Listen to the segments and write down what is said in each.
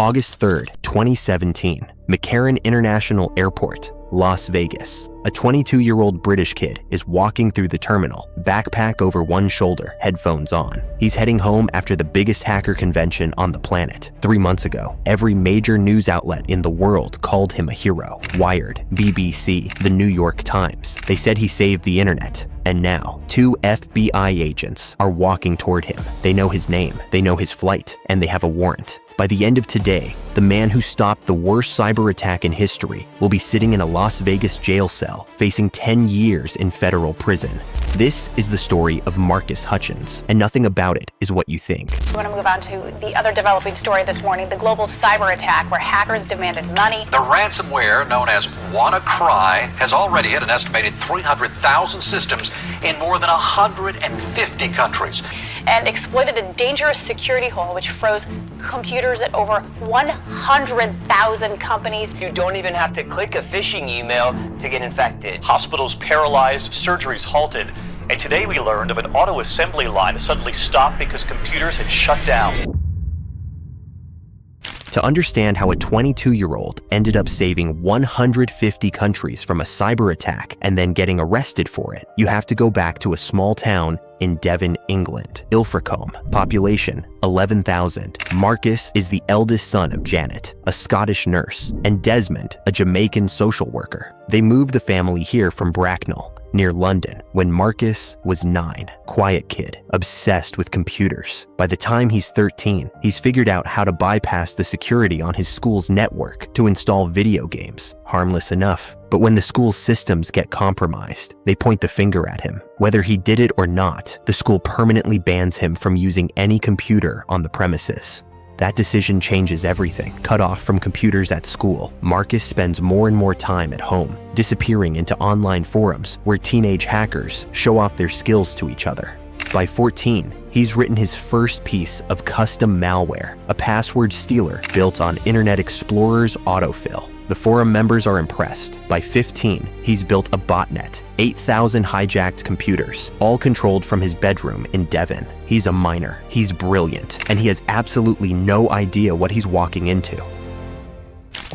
August 3rd, 2017, McCarran International Airport, Las Vegas. A 22-year-old British kid is walking through the terminal, backpack over one shoulder, headphones on. He's heading home after the biggest hacker convention on the planet. 3 months ago, every major news outlet in the world called him a hero. Wired, BBC, the New York Times. They said he saved the internet. And now, 2 FBI agents are walking toward him. They know his name, they know his flight, and they have a warrant. By the end of today, the man who stopped the worst cyber attack in history will be sitting in a Las Vegas jail cell, facing 10 years in federal prison. This is the story of Marcus Hutchins, and nothing about it is what you think. We want to move on to the other developing story this morning, the global cyber attack where hackers demanded money. The ransomware, known as WannaCry, has already hit an estimated 300,000 systems in more than 150 countries. And exploited a dangerous security hole which froze computers at over 100,000 companies. You don't even have to click a phishing email to get infected. Hospitals paralyzed, surgeries halted, and today we learned of an auto assembly line that suddenly stopped because computers had shut down. To understand how a 22-year-old ended up saving 150 countries from a cyber attack and then getting arrested for it, you have to go back to a small town in Devon, England. Ilfracombe, population 11,000. Marcus is the eldest son of Janet, a Scottish nurse, and Desmond, a Jamaican social worker. They moved the family here from Bracknell, near London, when Marcus was 9. Quiet kid, obsessed with computers. By the time he's 13, he's figured out how to bypass the security on his school's network to install video games. Harmless enough. But when the school's systems get compromised, they point the finger at him. Whether he did it or not, the school permanently bans him from using any computer on the premises. That decision changes everything. Cut off from computers at school, Marcus spends more and more time at home, disappearing into online forums where teenage hackers show off their skills to each other. By 14, he's written his first piece of custom malware, a password stealer built on Internet Explorer's autofill. The forum members are impressed. By 15, he's built a botnet, 8,000 hijacked computers, all controlled from his bedroom in Devon. He's a minor, he's brilliant, and he has absolutely no idea what he's walking into.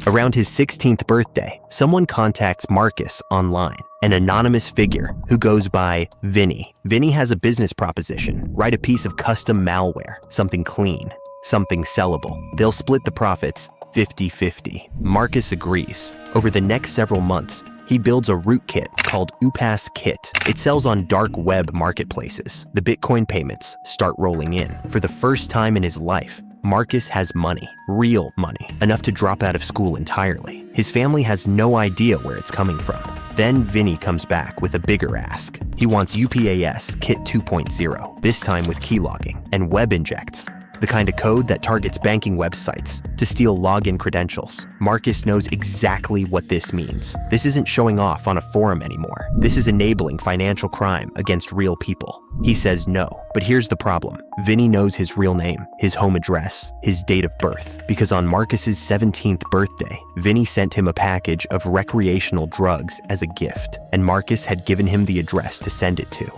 Around his 16th birthday, someone contacts Marcus online, an anonymous figure who goes by Vinny. Vinny has a business proposition: write a piece of custom malware, something clean, something sellable. They'll split the profits 50-50. Marcus agrees. Over the next several months, he builds a rootkit called Upass Kit. It sells on dark web marketplaces. The Bitcoin payments start rolling in. For the first time in his life, Marcus has money, real money, enough to drop out of school entirely. His family has no idea where it's coming from. Then Vinny comes back with a bigger ask. He wants UPAS Kit 2.0, this time with keylogging and web injects, the kind of code that targets banking websites to steal login credentials. Marcus knows exactly what this means. This isn't showing off on a forum anymore. This is enabling financial crime against real people. He says no, but here's the problem. Vinny knows his real name, his home address, his date of birth, because on Marcus's 17th birthday, Vinny sent him a package of recreational drugs as a gift, and Marcus had given him the address to send it to.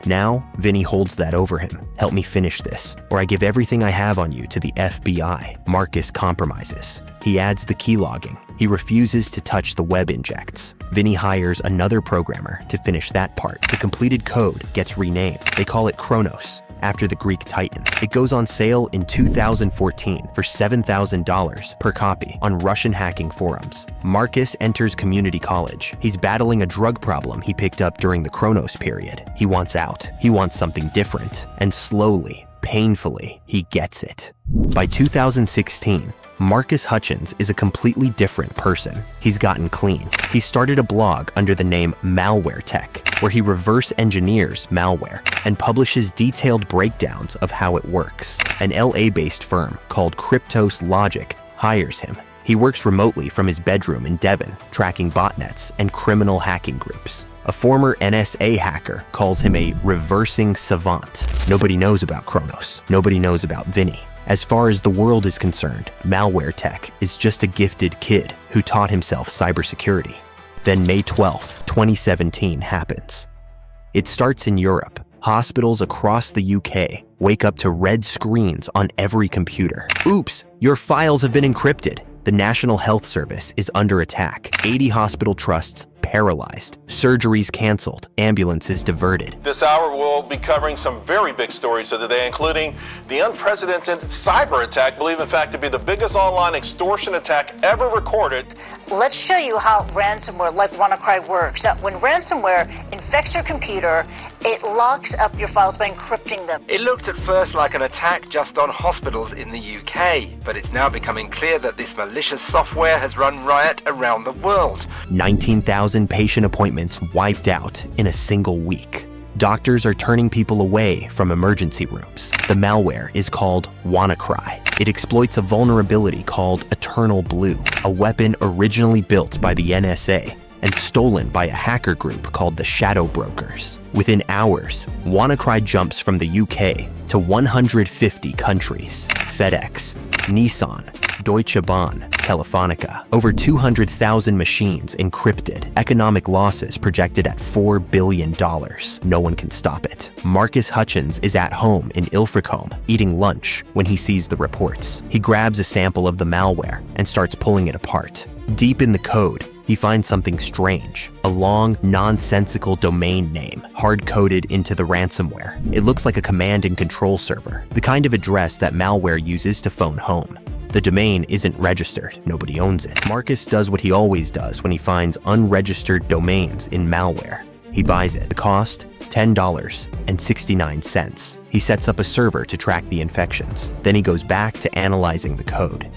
Now, Vinny holds that over him. Help me finish this, or I give everything I have on you to the FBI. Marcus compromises. He adds the keylogging. He refuses to touch the web injects. Vinny hires another programmer to finish that part. The completed code gets renamed. They call it Kronos, after the Greek Titan. It goes on sale in 2014 for $7,000 per copy on Russian hacking forums. Marcus enters community college. He's battling a drug problem he picked up during the Kronos period. He wants out. He wants something different. And slowly, painfully, he gets it. By 2016, Marcus Hutchins is a completely different person. He's gotten clean. He started a blog under the name Malware Tech, where he reverse engineers malware and publishes detailed breakdowns of how it works. An LA-based firm called Cryptos Logic hires him. He works remotely from his bedroom in Devon, tracking botnets and criminal hacking groups. A former NSA hacker calls him a reversing savant. Nobody knows about Kronos. Nobody knows about Vinny. As far as the world is concerned, Malware Tech is just a gifted kid who taught himself cybersecurity. Then May 12th, 2017 happens. It starts in Europe. Hospitals across the UK wake up to red screens on every computer. Oops, your files have been encrypted. The National Health Service is under attack. 80 hospital trusts paralyzed. Surgeries canceled. Ambulances diverted. This hour we'll be covering some very big stories of the day, including the unprecedented cyber attack, believed in fact to be the biggest online extortion attack ever recorded. Let's show you how ransomware like WannaCry works. Now, when ransomware infects your computer, it locks up your files by encrypting them. It looked at first like an attack just on hospitals in the UK, but it's now becoming clear that this malicious software has run riot around the world. 19,000 patient appointments wiped out in a single week. Doctors are turning people away from emergency rooms. The malware is called WannaCry. It exploits a vulnerability called Eternal Blue, a weapon originally built by the NSA and stolen by a hacker group called the Shadow Brokers. Within hours, WannaCry jumps from the UK to 150 countries. FedEx, Nissan, Deutsche Bahn, Telefonica. Over 200,000 machines encrypted. Economic losses projected at $4 billion. No one can stop it. Marcus Hutchins is at home in Ilfracombe, eating lunch, when he sees the reports. He grabs a sample of the malware and starts pulling it apart. Deep in the code, he finds something strange, a long, nonsensical domain name hard-coded into the ransomware. It looks like a command and control server, the kind of address that malware uses to phone home. The domain isn't registered, nobody owns it. Marcus does what he always does when he finds unregistered domains in malware. He buys it. The cost, $10.69. He sets up a server to track the infections. Then he goes back to analyzing the code.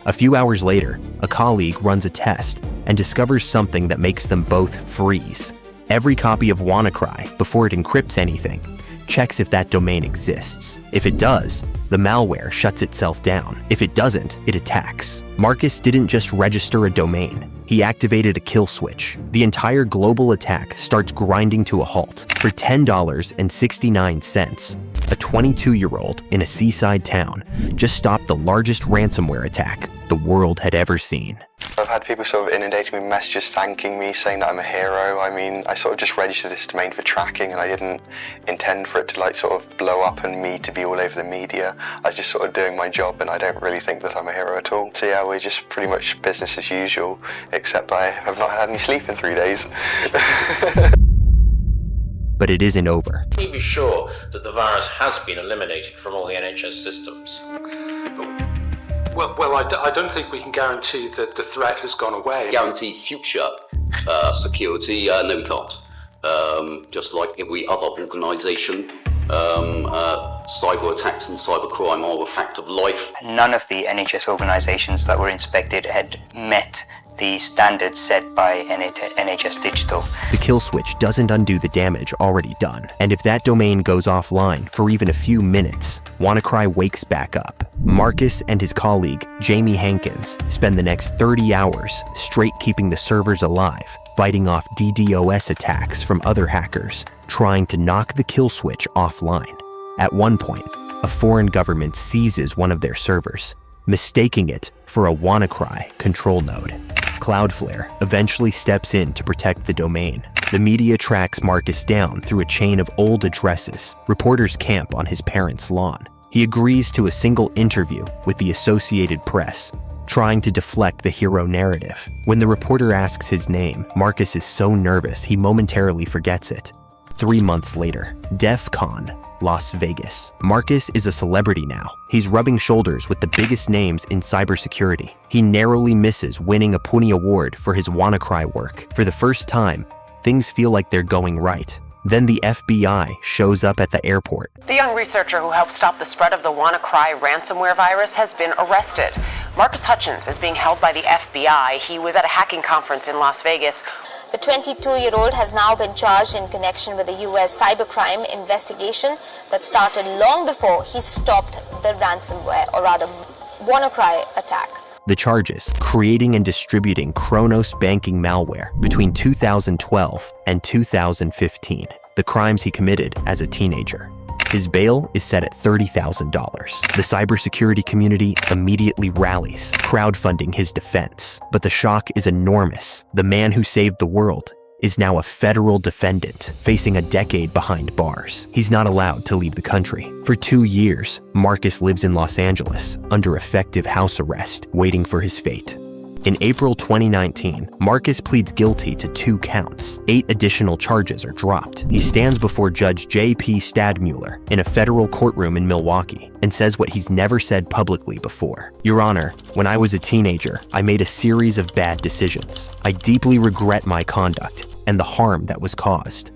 A few hours later, a colleague runs a test and discovers something that makes them both freeze. Every copy of WannaCry, before it encrypts anything, checks if that domain exists. If it does, the malware shuts itself down. If it doesn't, it attacks. Marcus didn't just register a domain. He activated a kill switch. The entire global attack starts grinding to a halt. For $10.69, a 22-year-old in a seaside town just stopped the largest ransomware attack the world had ever seen. I've had people sort of inundating me with messages thanking me, saying that I'm a hero. I mean, I sort of just registered this domain for tracking and I didn't intend for it to like sort of blow up and me to be all over the media. I was just sort of doing my job and I don't really think that I'm a hero at all. So yeah, we're just pretty much business as usual, except I have not had any sleep in 3 days. But it isn't over. Can you be sure that the virus has been eliminated from all the NHS systems? Well, I don't think we can guarantee that the threat has gone away. Guarantee future security, no we can't. Just like every other organisation, cyber attacks and cyber crime are a fact of life. None of the NHS organisations that were inspected had met the standards set by NHS Digital. The kill switch doesn't undo the damage already done. And if that domain goes offline for even a few minutes, WannaCry wakes back up. Marcus and his colleague, Jamie Hankins, spend the next 30 hours straight keeping the servers alive, fighting off DDoS attacks from other hackers, trying to knock the kill switch offline. At one point, a foreign government seizes one of their servers, mistaking it for a WannaCry control node. Cloudflare eventually steps in to protect the domain. The media tracks Marcus down through a chain of old addresses. Reporters camp on his parents' lawn. He agrees to a single interview with the Associated Press, trying to deflect the hero narrative. When the reporter asks his name, Marcus is so nervous he momentarily forgets it. 3 months later, DEF CON, Las Vegas. Marcus is a celebrity now. He's rubbing shoulders with the biggest names in cybersecurity. He narrowly misses winning a Puni Award for his WannaCry work. For the first time, things feel like they're going right. Then the FBI shows up at the airport. The young researcher who helped stop the spread of the WannaCry ransomware virus has been arrested. Marcus Hutchins is being held by the FBI. He was at a hacking conference in Las Vegas. The 22-year-old has now been charged in connection with the U.S. cybercrime investigation that started long before he stopped the ransomware, or rather WannaCry attack. The charges: creating and distributing Kronos banking malware between 2012 and 2015. The crimes he committed as a teenager. His bail is set at $30,000. The cybersecurity community immediately rallies, crowdfunding his defense. But the shock is enormous. The man who saved the world is now a federal defendant, facing a decade behind bars. He's not allowed to leave the country. For 2 years, Marcus lives in Los Angeles under effective house arrest, waiting for his fate. In April 2019, Marcus pleads guilty to 2 counts. 8 additional charges are dropped. He stands before Judge J.P. Stadmuller in a federal courtroom in Milwaukee and says what he's never said publicly before. Your Honor, when I was a teenager, I made a series of bad decisions. I deeply regret my conduct and the harm that was caused.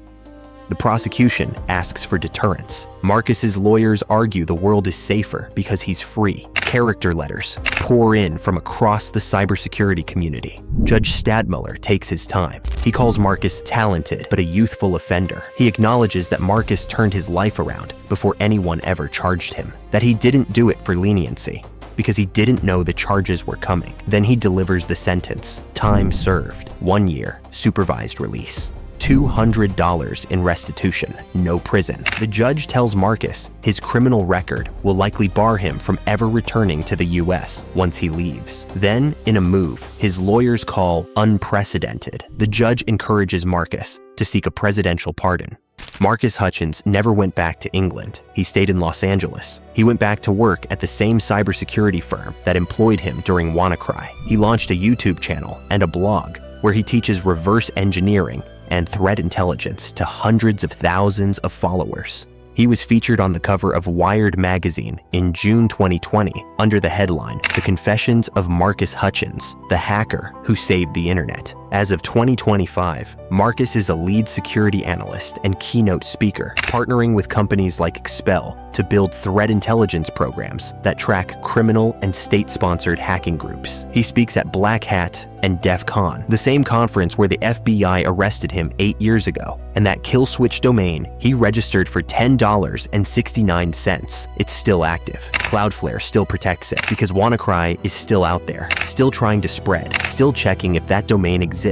The prosecution asks for deterrence. Marcus's lawyers argue the world is safer because he's free. Character letters pour in from across the cybersecurity community. Judge Stadmuller takes his time. He calls Marcus talented but a youthful offender. He acknowledges that Marcus turned his life around before anyone ever charged him, that he didn't do it for leniency, because he didn't know the charges were coming. Then he delivers the sentence: time served, 1 year, supervised release. $200 in restitution, no prison. The judge tells Marcus his criminal record will likely bar him from ever returning to the US once he leaves. Then, in a move his lawyers call unprecedented, the judge encourages Marcus to seek a presidential pardon. Marcus Hutchins never went back to England. He stayed in Los Angeles. He went back to work at the same cybersecurity firm that employed him during WannaCry. He launched a YouTube channel and a blog where he teaches reverse engineering and threat intelligence to hundreds of thousands of followers. He was featured on the cover of Wired magazine in June 2020 under the headline, "The Confessions of Marcus Hutchins, the hacker who saved the internet." As of 2025, Marcus is a lead security analyst and keynote speaker, partnering with companies like Expel to build threat intelligence programs that track criminal and state-sponsored hacking groups. He speaks at Black Hat and DEF CON, the same conference where the FBI arrested him 8 years ago. And that kill switch domain he registered for $10.69. It's still active. Cloudflare still protects it because WannaCry is still out there, still trying to spread, still checking if that domain exists.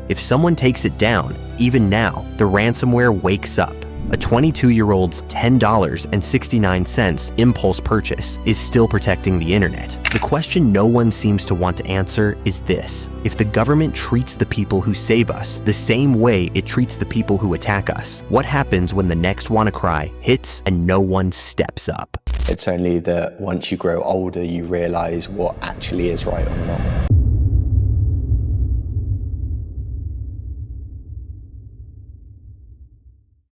If someone takes it down, even now, the ransomware wakes up. A 22-year-old's $10.69 impulse purchase is still protecting the internet. The question no one seems to want to answer is this: if the government treats the people who save us the same way it treats the people who attack us, what happens when the next WannaCry hits and no one steps up? It's only that once you grow older, you realize what actually is right or not.